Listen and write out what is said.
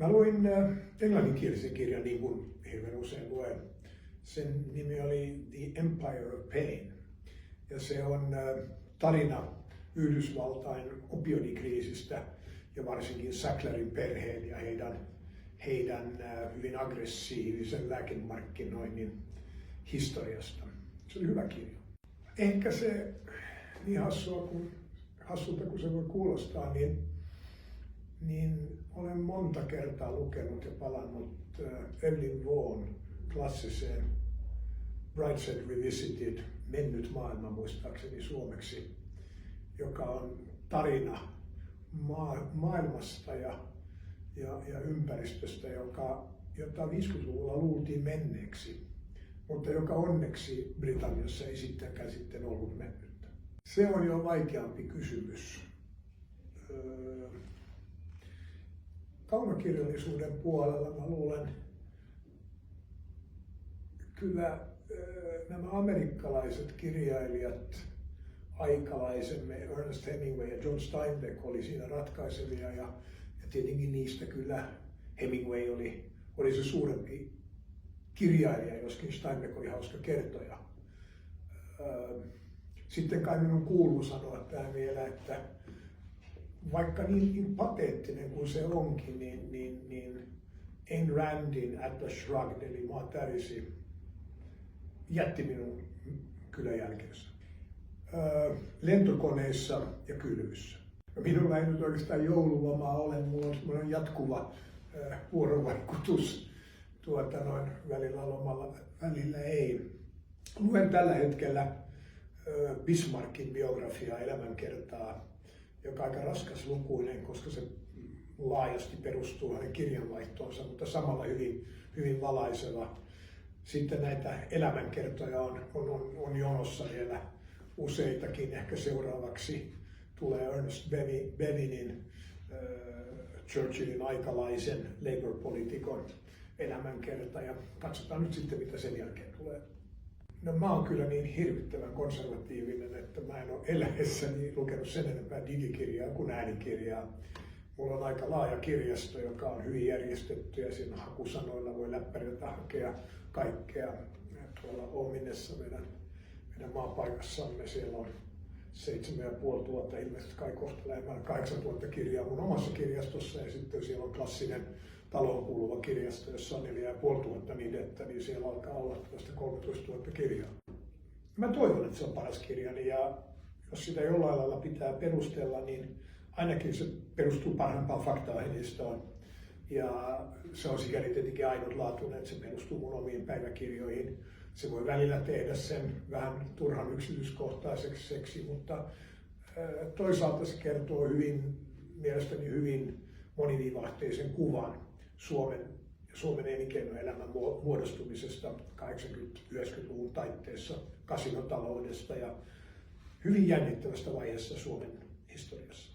Mä luin englanninkielisen kirjan, niin kuin hirveän usein luen. Sen nimi oli The Empire of Pain. Ja se on tarina Yhdysvaltain opioidikriisistä ja varsinkin Sacklerin perheen ja heidän hyvin aggressiivisen lääkemarkkinoinnin historiasta. Se oli hyvä kirja. Ehkä se niin hassulta kuin se voi kuulostaa, niin olen monta kertaa lukenut ja palannut Evelyn Waughin klassiseen Brideshead Revisited, mennyt maailma muistaakseni suomeksi, joka on tarina maailmasta ja ympäristöstä, jota 50-luvulla luultiin menneeksi, mutta joka onneksi Britanniassa ei sittenkään sitten ollut mennyttä. Se on jo vaikeampi kysymys. Kaunokirjallisuuden puolella mä luulen kyllä nämä amerikkalaiset kirjailijat, aikalaisemme Ernest Hemingway ja John Steinbeck oli siinä ratkaisevia ja tietenkin niistä kyllä Hemingway oli se suurempi kirjailija, joskin Steinbeck oli hauska kertoja. Sitten kai minun kuuluu sanoa tähän vielä, että vaikka niin pateettinen kuin se onkin, niin Ayn Randin Atlas Shrugged eli Maa tärisi jätti minun kyllä jälkeensä. Lentokoneissa ja kylvyssä. Minulla ei nyt oikeastaan joululomaa ole, mulla on jatkuva vuorovaikutus välillä lomalla, välillä ei. Luen tällä hetkellä Bismarckin biografiaa, elämänkertaa, joka on aika raskaslukuinen, koska se laajasti perustuu hänen kirjanvaihtoonsa, mutta samalla hyvin valaiseva. Sitten näitä elämänkertoja on jonossa vielä useitakin. Ehkä seuraavaksi tulee Ernest Bevinin Churchillin aikalaisen Labour-poliitikon elämänkerta ja katsotaan nyt sitten mitä sen jälkeen tulee. No, mä oon kyllä niin hirvittävän konservatiivinen, että mä en ole eläessäni lukenut sen enempää digikirjaa kuin äänikirjaa. Mulla on aika laaja kirjasto, joka on hyvin järjestetty ja siinä hakusanoilla voi läppäriltä hakea kaikkea. Tuolla Ominessa meidän maapaikassamme siellä on 7500, ilmeisesti kai kohta lähemmän 8000 kirjaa mun omassa kirjastossa ja sitten siellä on klassinen taloon kuuluva kirjasto, jossa on 4500 nidettä, niin siellä alkaa olla tästä 13 000 kirjaa. Mä toivon, että se on paras kirjani ja jos sitä jollain lailla pitää perustella, niin ainakin se perustuu parhaimpaan fakta-aineistoon. Ja se on sikäli tietenkin ainutlaatuinen, että se perustuu mun omiin päiväkirjoihin. Se voi välillä tehdä sen vähän turhan yksityiskohtaiseksi, mutta toisaalta se kertoo mielestäni hyvin monivivahteisen kuvan Suomen elinkeinoelämän muodostumisesta 80-90-luvun taitteessa, kasinotaloudesta ja hyvin jännittävästä vaiheessa Suomen historiassa.